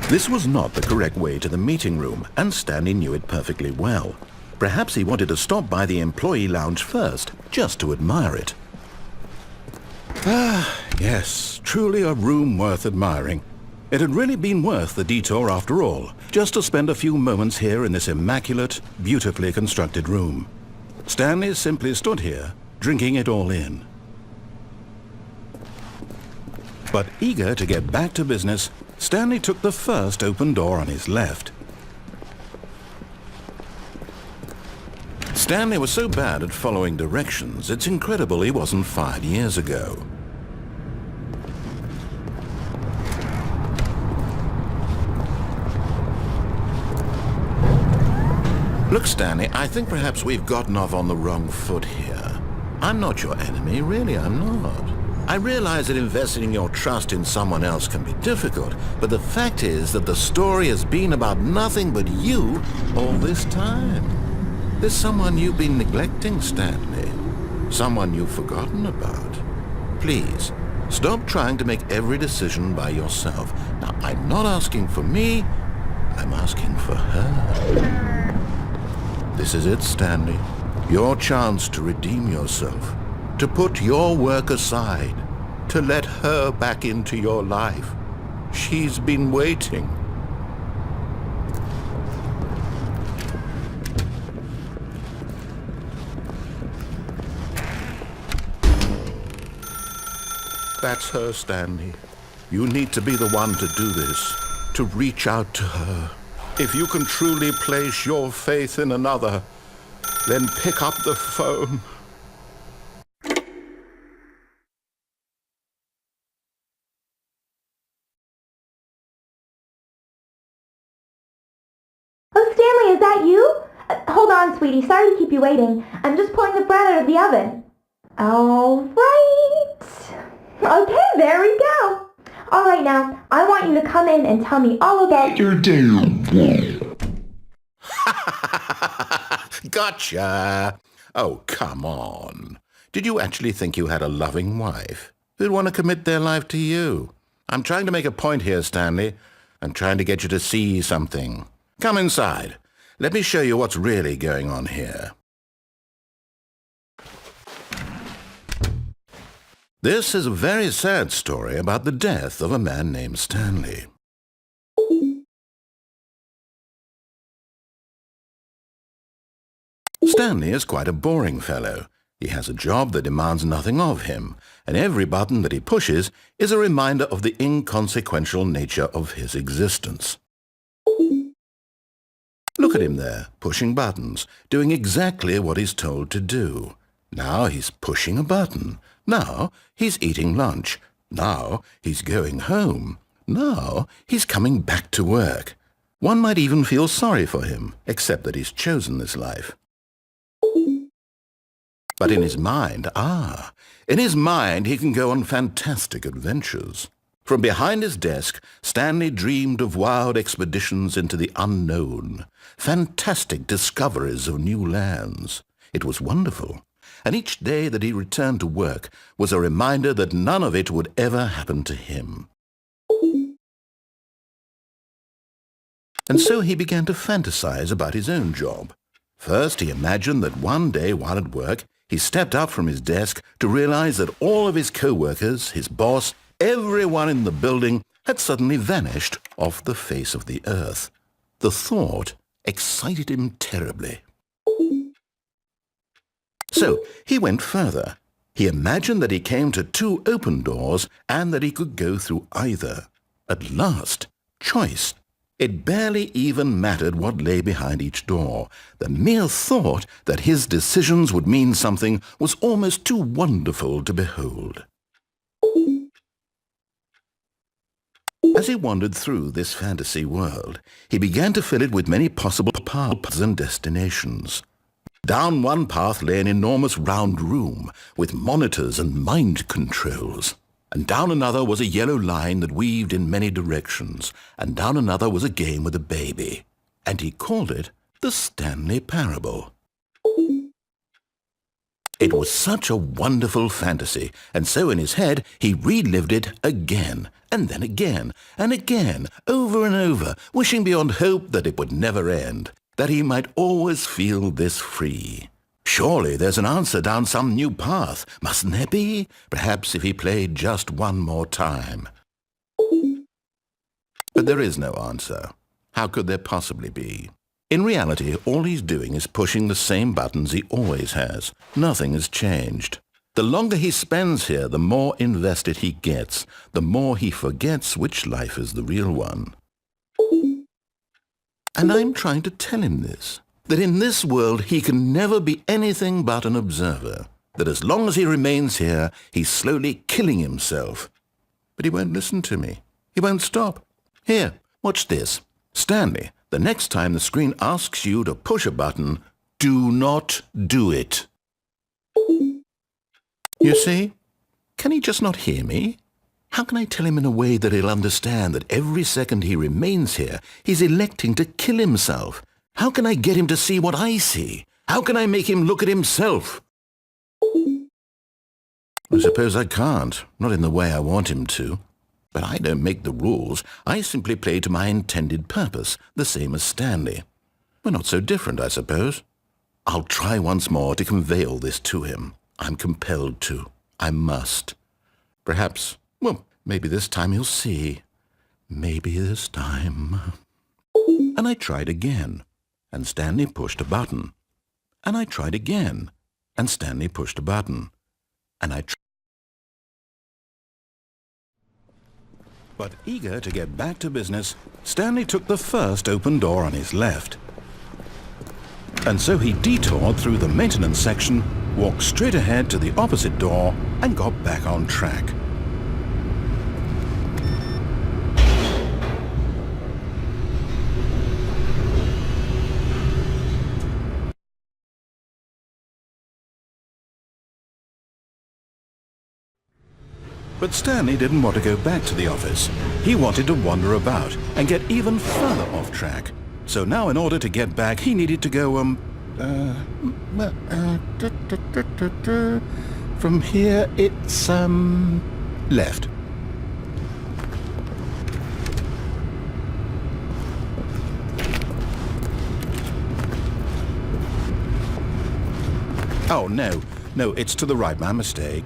This was not the correct way to the meeting room, and Stanley knew it perfectly well. Perhaps he wanted to stop by the employee lounge first, just to admire it. Ah, yes, truly a room worth admiring. It had really been worth the detour after all, just to spend a few moments here in this immaculate, beautifully constructed room. Stanley simply stood here, drinking it all in. But eager to get back to business, Stanley took the first open door on his left. Stanley was so bad at following directions, it's incredible he wasn't fired years ago. Look, Stanley, I think perhaps we've gotten off on the wrong foot here. I'm not your enemy, really, I'm not. I realize that investing your trust in someone else can be difficult, but the fact is that the story has been about nothing but you all this time. There's someone you've been neglecting, Stanley. Someone you've forgotten about. Please, stop trying to make every decision by yourself. Now, I'm not asking for me, I'm asking for her. This is it, Stanley. Your chance to redeem yourself. To put your work aside, to let her back into your life. She's been waiting. That's her, Stanley. You need to be the one to do this, to reach out to her. If you can truly place your faith in another, then pick up the phone. Oh, Stanley, is that you? Hold on, sweetie. Sorry to keep you waiting. I'm just pulling the bread out of the oven. All right. Okay, there we go. All right, now, I want you to come in and tell me all about your day. Gotcha! Oh, come on. Did you actually think you had a loving wife who'd want to commit their life to you? I'm trying to make a point here, Stanley. I'm trying to get you to see something. Come inside. Let me show you what's really going on here. This is a very sad story about the death of a man named Stanley. Stanley is quite a boring fellow. He has a job that demands nothing of him, and every button that he pushes is a reminder of the inconsequential nature of his existence. Look at him there, pushing buttons, doing exactly what he's told to do. Now he's pushing a button. Now he's eating lunch. Now he's going home. Now he's coming back to work. One might even feel sorry for him, except that he's chosen this life. But in his mind, he can go on fantastic adventures. From behind his desk, Stanley dreamed of wild expeditions into the unknown, fantastic discoveries of new lands. It was wonderful, and each day that he returned to work was a reminder that none of it would ever happen to him. And so he began to fantasize about his own job. First, he imagined that one day while at work, he stepped up from his desk to realize that all of his co-workers, his boss, everyone in the building had suddenly vanished off the face of the earth. The thought excited him terribly. So he went further. He imagined that he came to two open doors and that he could go through either. At last, choice. It barely even mattered what lay behind each door. The mere thought that his decisions would mean something was almost too wonderful to behold. As he wandered through this fantasy world, he began to fill it with many possible paths and destinations. Down one path lay an enormous round room with monitors and mind controls. And down another was a yellow line that weaved in many directions, and down another was a game with a baby. And he called it the Stanley Parable. It was such a wonderful fantasy, and so in his head he relived it again, and then again, and again, over and over, wishing beyond hope that it would never end, that he might always feel this free. Surely there's an answer down some new path, mustn't there be? Perhaps if he played just one more time. But there is no answer. How could there possibly be? In reality, all he's doing is pushing the same buttons he always has. Nothing has changed. The longer he spends here, the more invested he gets, the more he forgets which life is the real one. And I'm trying to tell him this, that in this world he can never be anything but an observer, that as long as he remains here, he's slowly killing himself. But he won't listen to me. He won't stop. Here, watch this. Stanley, the next time the screen asks you to push a button, do not do it. You see? Can he just not hear me? How can I tell him in a way that he'll understand that every second he remains here, he's electing to kill himself? How can I get him to see what I see? How can I make him look at himself? I suppose I can't, not in the way I want him to. But I don't make the rules. I simply play to my intended purpose, the same as Stanley. We're not so different, I suppose. I'll try once more to convey all this to him. I'm compelled to. I must. Perhaps, well, maybe this time he'll see. Maybe this time. And I tried again, and Stanley pushed a button. And I tried again, and Stanley pushed a button. And I tried. But eager to get back to business, Stanley took the first open door on his left. And so he detoured through the maintenance section, walked straight ahead to the opposite door, and got back on track. But Stanley didn't want to go back to the office. He wanted to wander about and get even further off track. So now in order to get back, he needed to go, from here it's, left. Oh, no, it's to the right, my mistake.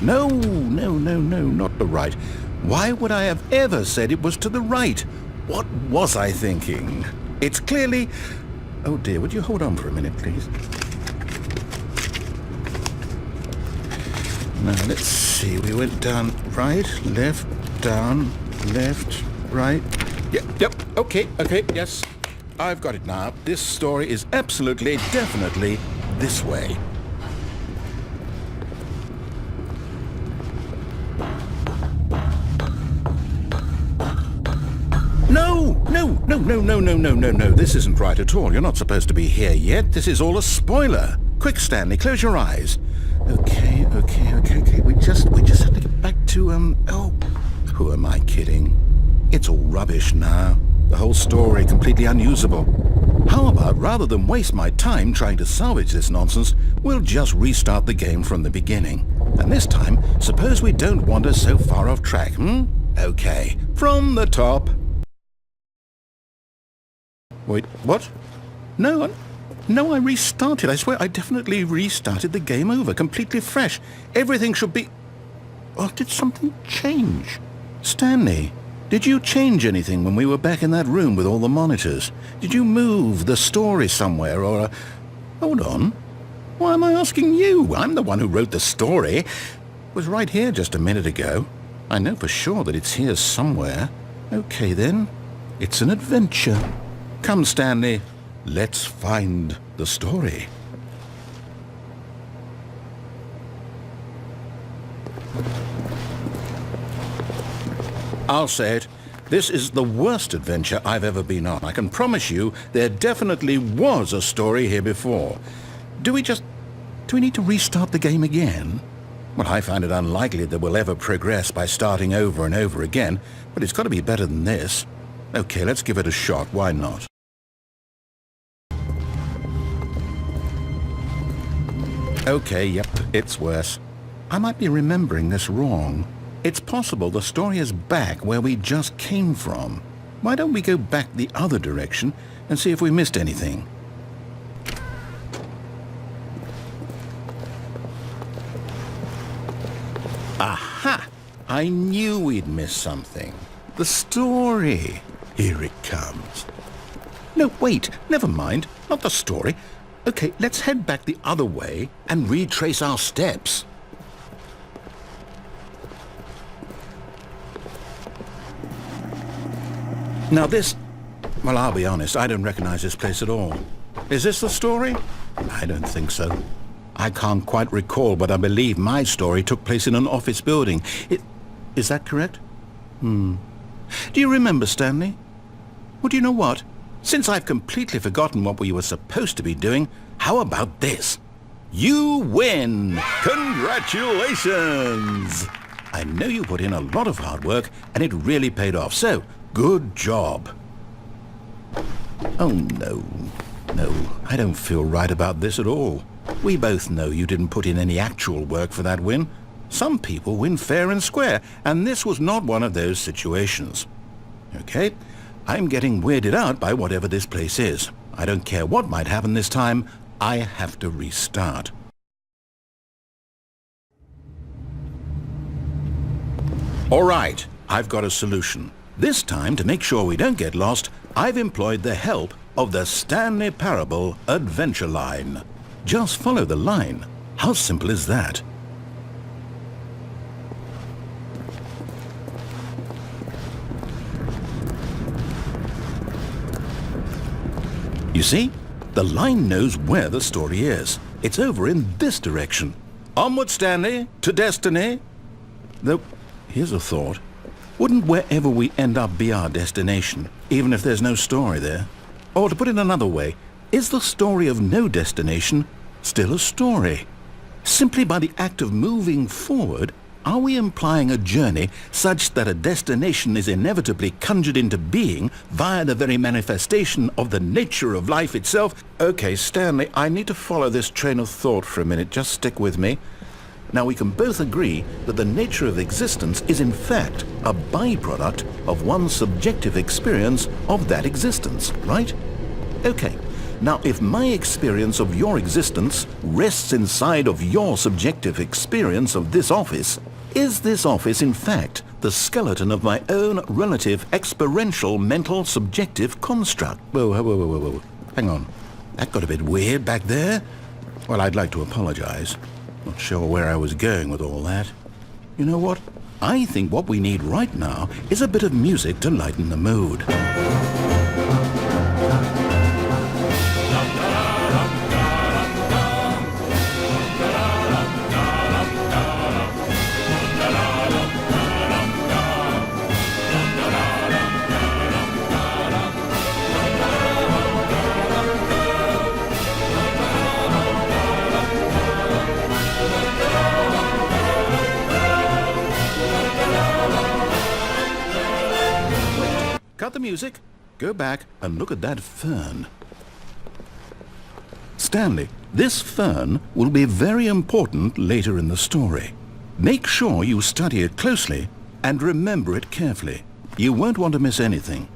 No, not the right. Why would I have ever said it was to the right? What was I thinking? It's clearly... Oh dear, would you hold on for a minute, please? Now, let's see. We went down right, left, down, left, right. Yep, okay, yes. I've got it now. This story is absolutely, definitely this way. No, this isn't right at all. You're not supposed to be here yet. This is all a spoiler. Quick, Stanley, close your eyes. Okay. We just have to get back to, oh, who am I kidding? It's all rubbish now. The whole story completely unusable. How about, rather than waste my time trying to salvage this nonsense, we'll just restart the game from the beginning. And this time, suppose we don't wander so far off track, Okay, from the top. Wait, what? No, I restarted. I swear I definitely restarted the game over, completely fresh. Everything should be... Oh, did something change? Stanley, did you change anything when we were back in that room with all the monitors? Did you move the story somewhere or... Hold on. Why am I asking you? I'm the one who wrote the story. It was right here just a minute ago. I know for sure that it's here somewhere. Okay, then. It's an adventure. Come, Stanley, let's find the story. I'll say it. This is the worst adventure I've ever been on. I can promise you there definitely was a story here before. Do we need to restart the game again? Well, I find it unlikely that we'll ever progress by starting over and over again, but it's got to be better than this. Okay, let's give it a shot. Why not? Okay, yep, it's worse. I might be remembering this wrong. It's possible the story is back where we just came from. Why don't we go back the other direction and see if we missed anything? Aha! I knew we'd missed something. The story. Here it comes. No, wait, never mind. Not the story. Okay, let's head back the other way and retrace our steps. Now this... Well, I'll be honest, I don't recognize this place at all. Is this the story? I don't think so. I can't quite recall, but I believe my story took place in an office building. Is that correct? Do you remember, Stanley? Well, do you know what? Since I've completely forgotten what we were supposed to be doing, how about this? You win! Congratulations! I know you put in a lot of hard work, and it really paid off, so good job. Oh, no. No, I don't feel right about this at all. We both know you didn't put in any actual work for that win. Some people win fair and square, and this was not one of those situations. Okay, I'm getting weirded out by whatever this place is. I don't care what might happen this time. I have to restart. All right, I've got a solution. This time, to make sure we don't get lost, I've employed the help of the Stanley Parable Adventure Line. Just follow the line. How simple is that? You see? The line knows where the story is. It's over in this direction. Onward, Stanley, to destiny. Though, here's a thought. Wouldn't wherever we end up be our destination, even if there's no story there? Or to put it another way, is the story of no destination still a story? Simply by the act of moving forward, are we implying a journey such that a destination is inevitably conjured into being via the very manifestation of the nature of life itself? Okay, Stanley, I need to follow this train of thought for a minute. Just stick with me. Now, we can both agree that the nature of existence is in fact a byproduct of one's subjective experience of that existence, right? Okay. Now, if my experience of your existence rests inside of your subjective experience of this office, is this office in fact the skeleton of my own relative experiential mental subjective construct? Whoa. Hang on. That got a bit weird back there. Well, I'd like to apologize. Not sure where I was going with all that. You know what? I think what we need right now is a bit of music to lighten the mood. Cut the music, go back and look at that fern. Stanley, this fern will be very important later in the story. Make sure you study it closely and remember it carefully. You won't want to miss anything.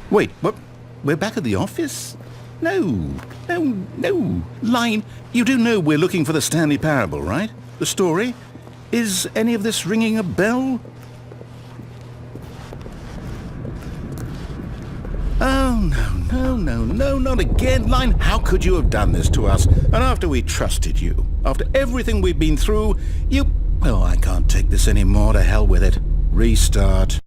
Wait, what? We're back at the office? No. Line, you do know we're looking for the Stanley Parable, right? The story? Is any of this ringing a bell? Oh, no, not again. Line, how could you have done this to us? And after we trusted you, after everything we've been through, you... Oh, I can't take this anymore. To hell with it. Restart.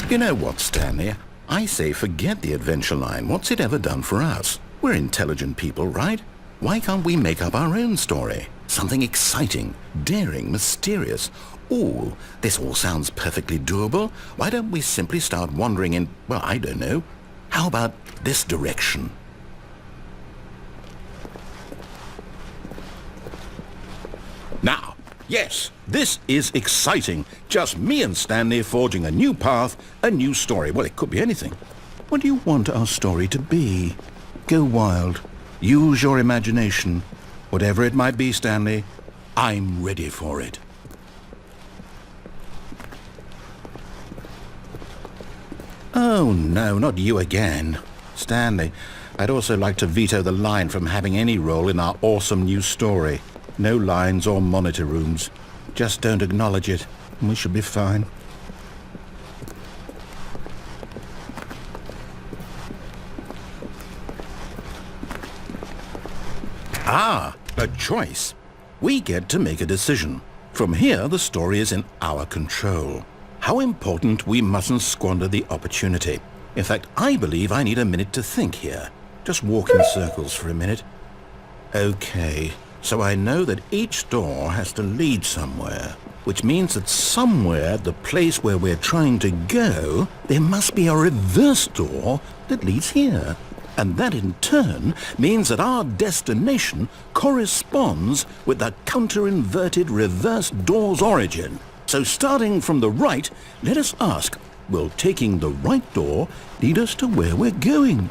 You know what, Stanley? I say forget the adventure line. What's it ever done for us? We're intelligent people, right? Why can't we make up our own story? Something exciting, daring, mysterious. Ooh, this all sounds perfectly doable. Why don't we simply start wandering in, well, I don't know. How about this direction? Now, Yes, this is exciting. Just me and Stanley forging a new path, a new story. Well, it could be anything. What do you want our story to be? Go wild. Use your imagination. Whatever it might be, Stanley, I'm ready for it. Oh, no, not you again. Stanley, I'd also like to veto the line from having any role in our awesome new story. No lines or monitor rooms. Just don't acknowledge it, and we should be fine. Ah, a choice. We get to make a decision. From here, the story is in our control. How important we mustn't squander the opportunity. In fact, I believe I need a minute to think here. Just walk in circles for a minute. Okay, so I know that each door has to lead somewhere, which means that somewhere, the place where we're trying to go, there must be a reverse door that leads here. And that in turn means that our destination corresponds with the counter-inverted reverse door's origin. So starting from the right, let us ask, will taking the right door lead us to where we're going?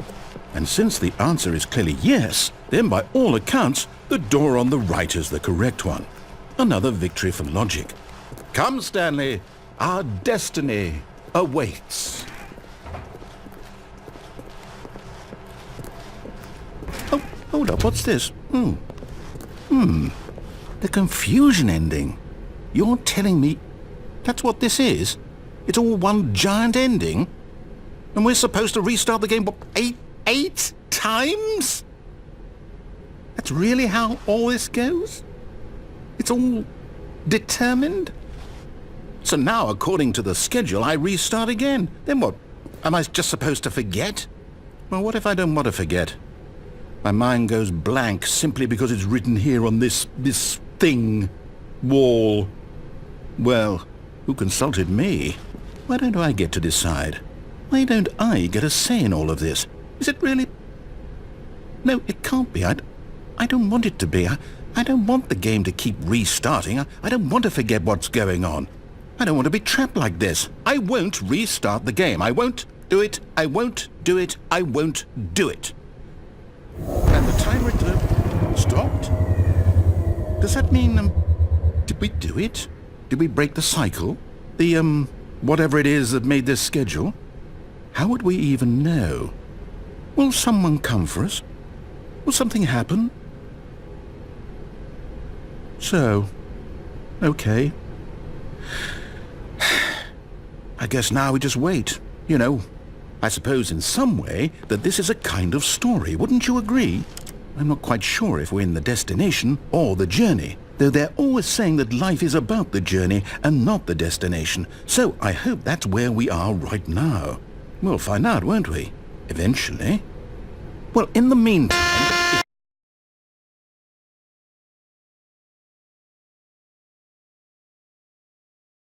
And since the answer is clearly yes, then by all accounts, the door on the right is the correct one. Another victory for logic. Come, Stanley, our destiny awaits. Oh, hold up, what's this? The confusion ending. You're telling me that's what this is? It's all one giant ending? And we're supposed to restart the game, what, eight times? That's really how all this goes? It's all determined? So now, according to the schedule, I restart again. Then what? Am I just supposed to forget? Well, what if I don't want to forget? My mind goes blank simply because it's written here on this thing, wall. Well, who consulted me? Why don't I get to decide? Why don't I get a say in all of this? Is it really? No, it can't be. I don't want it to be. I don't want the game to keep restarting. I don't want to forget what's going on. I don't want to be trapped like this. I won't restart the game. I won't do it. I won't do it. I won't do it. And the timer stopped? Does that mean, did we do it? Did we break the cycle? The, whatever it is that made this schedule? How would we even know? Will someone come for us? Will something happen? So, okay. I guess now we just wait, you know. I suppose in some way that this is a kind of story, wouldn't you agree? I'm not quite sure if we're in the destination or the journey, though they're always saying that life is about the journey and not the destination, so I hope that's where we are right now. We'll find out, won't we? Eventually. Well, in the meantime...